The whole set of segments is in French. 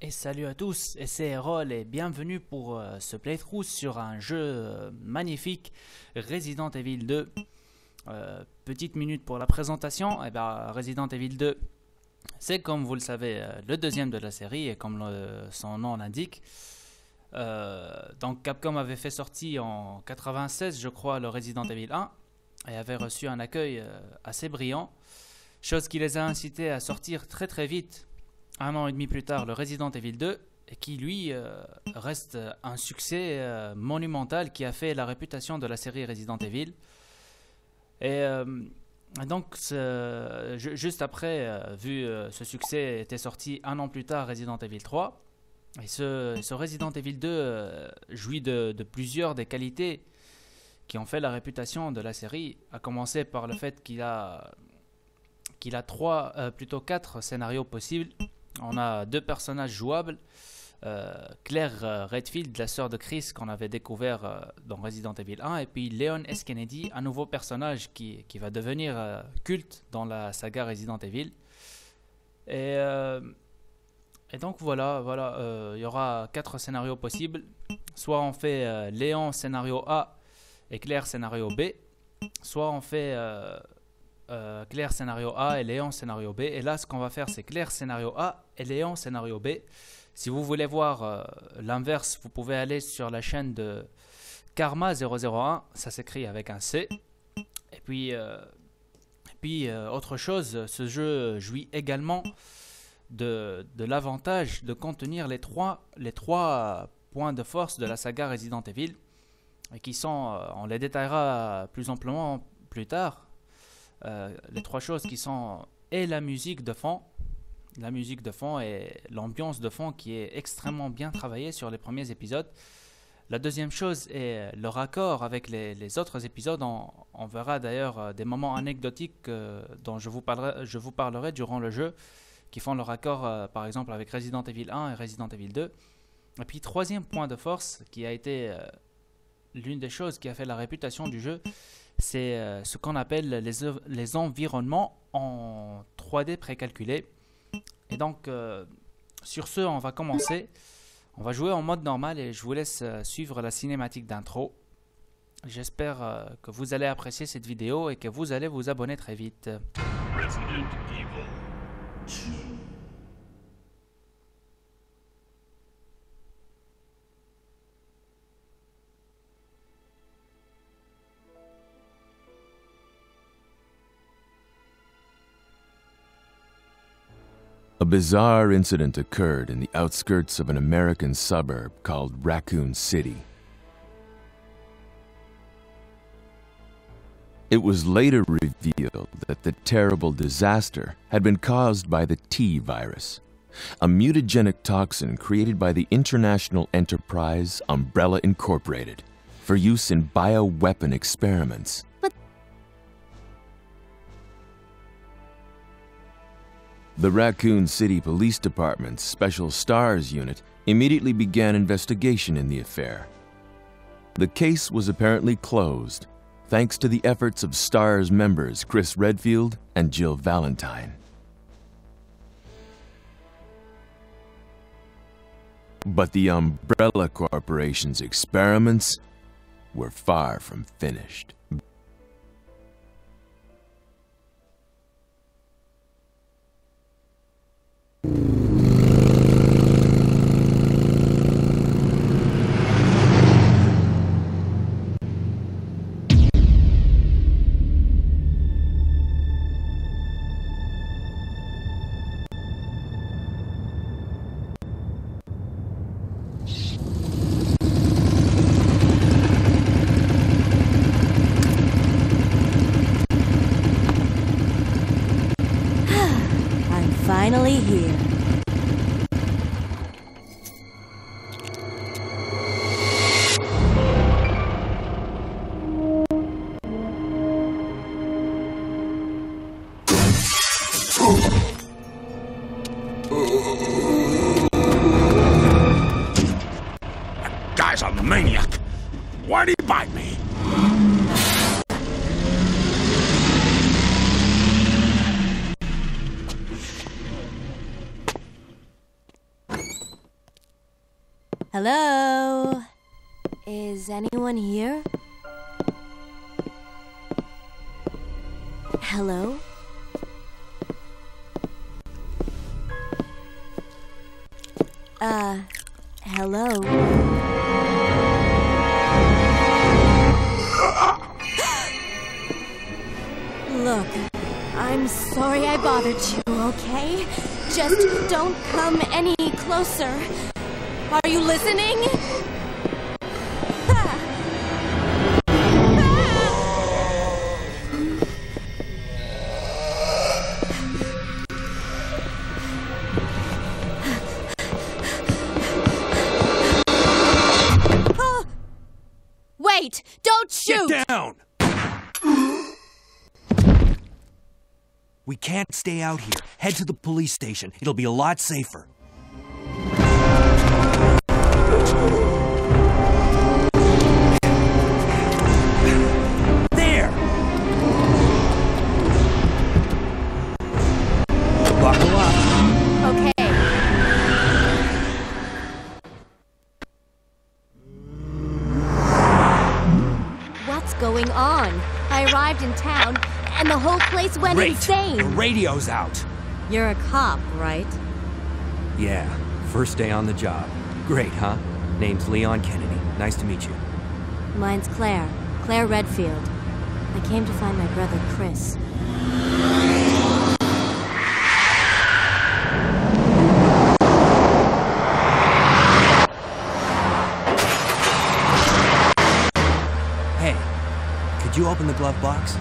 Et salut à tous, et c'est Errol et bienvenue pour ce playthrough sur un jeu magnifique, Resident Evil 2. Petite minute pour la présentation. Resident Evil 2, c'est comme vous le savez le deuxième de la série et comme son nom l'indique. Donc Capcom avait fait sortir en 96 je crois le Resident Evil 1 et avait reçu un accueil assez brillant, chose qui les a incités à sortir très très vite. Un an et demi plus tard, le Resident Evil 2, qui lui reste un succès monumental qui a fait la réputation de la série Resident Evil. Et donc, juste après, vu ce succès, était sorti un an plus tard Resident Evil 3. Et ce Resident Evil 2 jouit de plusieurs des qualités qui ont fait la réputation de la série, à commencer par le fait qu'il a quatre scénarios possibles. On a deux personnages jouables, Claire Redfield, la sœur de Chris qu'on avait découvert dans Resident Evil 1, et puis Leon S. Kennedy, un nouveau personnage qui va devenir culte dans la saga Resident Evil. Et donc voilà, il y aura quatre scénarios possibles. Soit on fait Léon scénario A et Claire scénario B, soit on fait Claire scénario A et Léon scénario B. Et là, ce qu'on va faire, c'est Claire scénario A et Léon scénario B. Si vous voulez voir l'inverse, vous pouvez aller sur la chaîne de Karma 001. Ça s'écrit avec un C. Et puis, autre chose, ce jeu jouit également de l'avantage de contenir les trois points de force de la saga Resident Evil, et qui sont, on les détaillera plus amplement plus tard. Les trois choses qui sont et la musique de fond et l'ambiance de fond qui est extrêmement bien travaillée sur les premiers épisodes. La deuxième chose est le raccord avec les autres épisodes. On verra d'ailleurs des moments anecdotiques dont je vous parlerai durant le jeu, qui font le raccord par exemple avec Resident Evil 1 et Resident Evil 2. Et puis troisième point de force qui a été l'une des choses qui a fait la réputation du jeu, c'est ce qu'on appelle les environnements en 3D précalculés. Et donc, sur ce, on va commencer. On va jouer en mode normal et je vous laisse suivre la cinématique d'intro. J'espère que vous allez apprécier cette vidéo et que vous allez vous abonner très vite. Resident Evil 2. A bizarre incident occurred in the outskirts of an American suburb called Raccoon City. It was later revealed that the terrible disaster had been caused by the T virus, a mutagenic toxin created by the international enterprise Umbrella Incorporated for use in bioweapon experiments. The Raccoon City Police Department's Special STARS unit immediately began investigation in the affair. The case was apparently closed, thanks to the efforts of STARS members Chris Redfield and Jill Valentine. But the Umbrella Corporation's experiments were far from finished. Finally here. That guy's a maniac. Why'd he bite me? Hello? Is anyone here? Hello? Hello? Look, I'm sorry I bothered you, okay? Just don't come any closer. Are you listening? Wait! Don't shoot! Get down! We can't stay out here. Head to the police station. It'll be a lot safer. There! Buckle up. Okay. What's going on? I arrived in town, and the whole place went Great. insane. The radio's out. You're a cop, right? Yeah, first day on the job. Great, huh? Name's Leon Kennedy. Nice to meet you. Mine's Claire. Claire Redfield. I came to find my brother, Chris. Hey, could you open the glove box?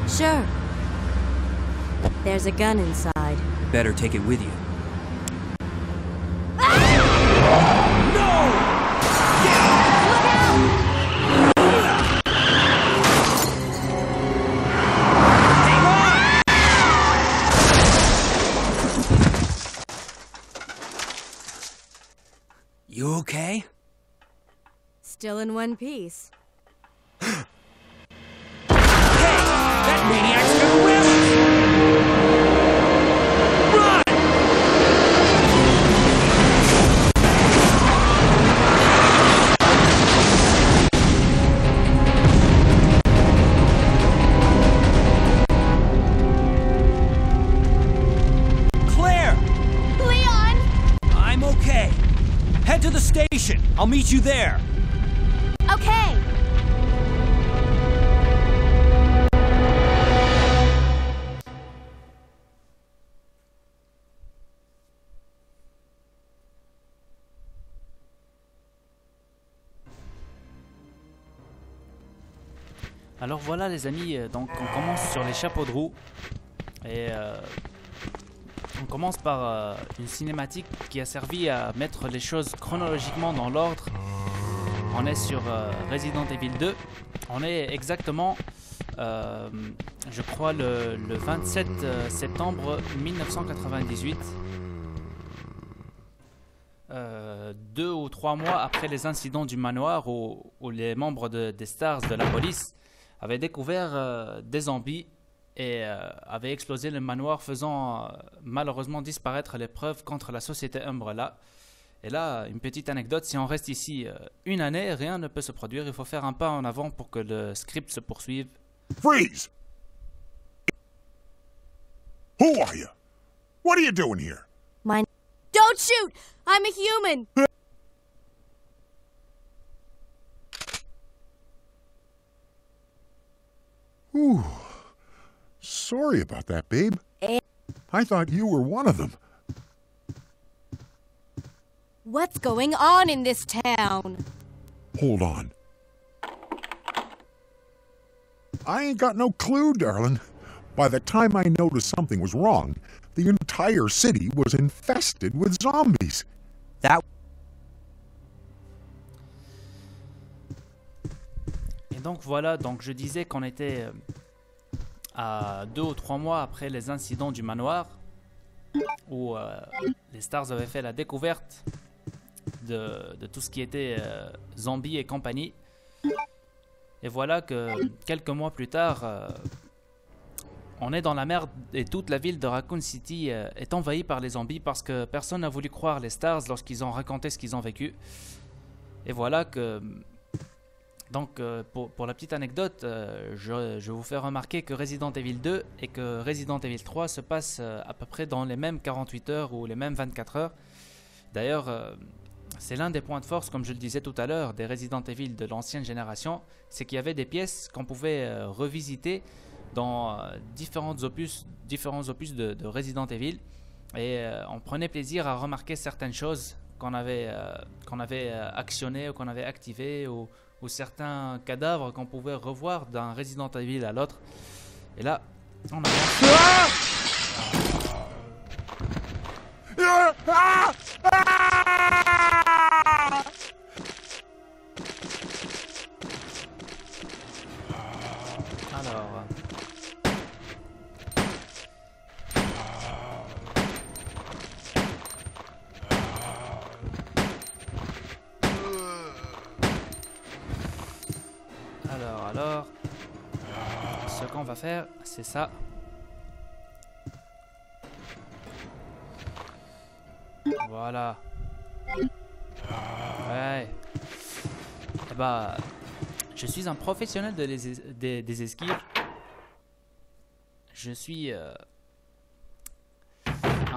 Sure. There's a gun inside. Better take it with you. You okay? Still in one piece. That maniac's gonna whip! Claire! Leon! I'm okay. Head to the station. I'll meet you there. Okay. Alors voilà les amis, donc on commence sur les chapeaux de roue et on commence par une cinématique qui a servi à mettre les choses chronologiquement dans l'ordre. On est sur Resident Evil 2, on est exactement, je crois, le 27 septembre 1998. 2 ou 3 mois après les incidents du manoir où les membres des Stars de la police avaient découvert des zombies et avaient explosé le manoir, faisant malheureusement disparaître les preuves contre la société Umbrella. Et là, une petite anecdote, si on reste ici une année, rien ne peut se produire. Il faut faire un pas en avant pour que le script se poursuive. Freeze! Who are you? What are you doing here? Mine. Don't shoot! I'm a human! Ooh. Sorry about that, babe. I thought you were one of them. What's going on in this town? Hold on. I ain't got no clue, darling. By the time I noticed something was wrong, the entire city was infested with zombies. That... Et donc voilà, donc je disais qu'on était à 2 ou 3 mois après les incidents du manoir où les Stars avaient fait la découverte de tout ce qui était zombies et compagnie. Et voilà que quelques mois plus tard, on est dans la merde et toute la ville de Raccoon City est envahie par les zombies parce que personne n'a voulu croire les Stars lorsqu'ils ont raconté ce qu'ils ont vécu. Et voilà que... Donc pour la petite anecdote, je vous fais remarquer que Resident Evil 2 et que Resident Evil 3 se passent à peu près dans les mêmes 48 heures ou les mêmes 24 heures. D'ailleurs, c'est l'un des points de force, comme je le disais tout à l'heure, des Resident Evil de l'ancienne génération, c'est qu'il y avait des pièces qu'on pouvait revisiter dans différents opus de Resident Evil. Et on prenait plaisir à remarquer certaines choses qu'on avait actionnées ou qu'on avait activées, ou certains cadavres qu'on pouvait revoir d'un Resident Evil à l'autre. Et là, on avance. Alors, ce qu'on va faire, c'est ça. Voilà. Ouais. Et bah, je suis un professionnel des esquives. Je suis un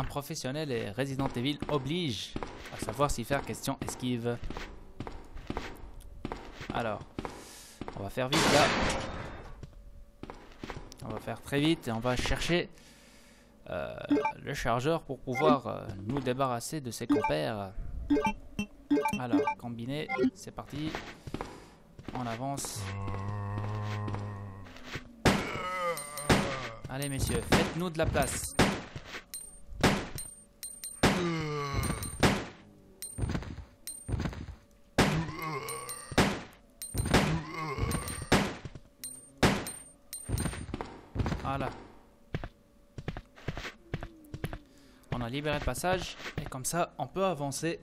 professionnel et Resident Evil oblige à savoir s'y faire question esquive. Alors, on va faire vite là. On va faire très vite et on va chercher le chargeur pour pouvoir nous débarrasser de ces compères. Alors, combiner, c'est parti. On avance. Allez messieurs, faites-nous de la place. Voilà. On a libéré le passage et comme ça on peut avancer.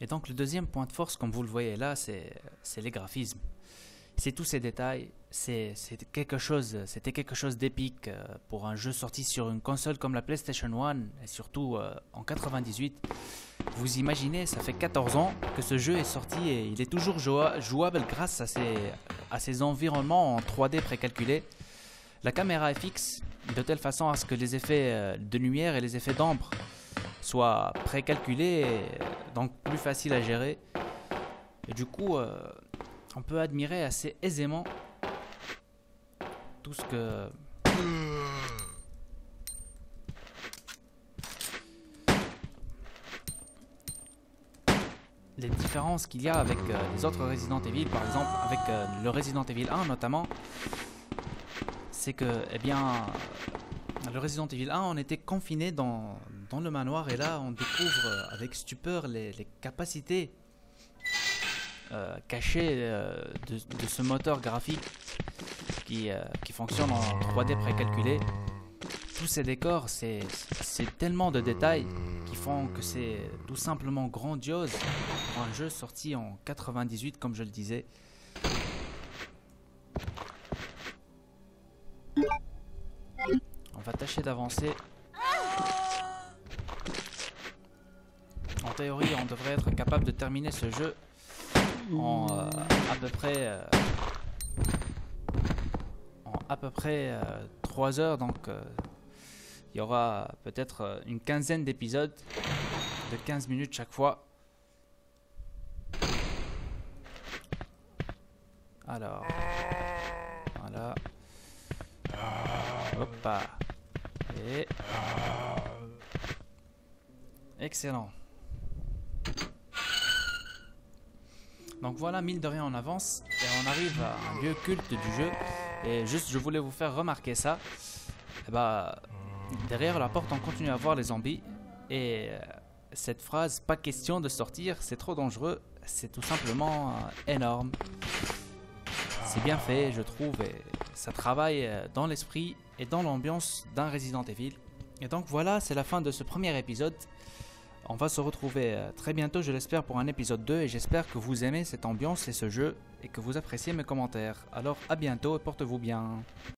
Et donc le deuxième point de force, comme vous le voyez là, c'est les graphismes. C'est tous ces détails. C'était quelque chose d'épique pour un jeu sorti sur une console comme la PlayStation 1 et surtout en 98. Vous imaginez, ça fait 14 ans que ce jeu est sorti et il est toujours jouable grâce à ses environnements en 3D précalculés. La caméra est fixe de telle façon à ce que les effets de lumière et les effets d'ombre soient précalculés, et donc plus faciles à gérer. Et du coup, on peut admirer assez aisément tout ce que... les différences qu'il y a avec les autres Resident Evil, par exemple avec le Resident Evil 1 notamment, c'est que, eh bien, le Resident Evil 1, on était confiné dans le manoir et là on découvre avec stupeur les capacités cachées de ce moteur graphique qui fonctionne en 3D précalculé. Tous ces décors, c'est tellement de détails qui font que c'est tout simplement grandiose pour un jeu sorti en 98 comme je le disais. On va tâcher d'avancer. En théorie, on devrait être capable de terminer ce jeu en à peu près 3 heures, donc il y aura peut-être une quinzaine d'épisodes de 15 minutes chaque fois. Alors, voilà. Hoppa. Et... excellent. Donc voilà, mine de rien on avance et on arrive à un lieu culte du jeu. Et juste je voulais vous faire remarquer ça. Et bah, derrière la porte on continue à voir les zombies. Et cette phrase, pas question de sortir, c'est trop dangereux, c'est tout simplement énorme. C'est bien fait je trouve et ça travaille dans l'esprit et dans l'ambiance d'un Resident Evil. Et donc voilà, c'est la fin de ce premier épisode. On va se retrouver très bientôt, je l'espère, pour un épisode 2 et j'espère que vous aimez cette ambiance et ce jeu et que vous appréciez mes commentaires. Alors à bientôt et portez-vous bien.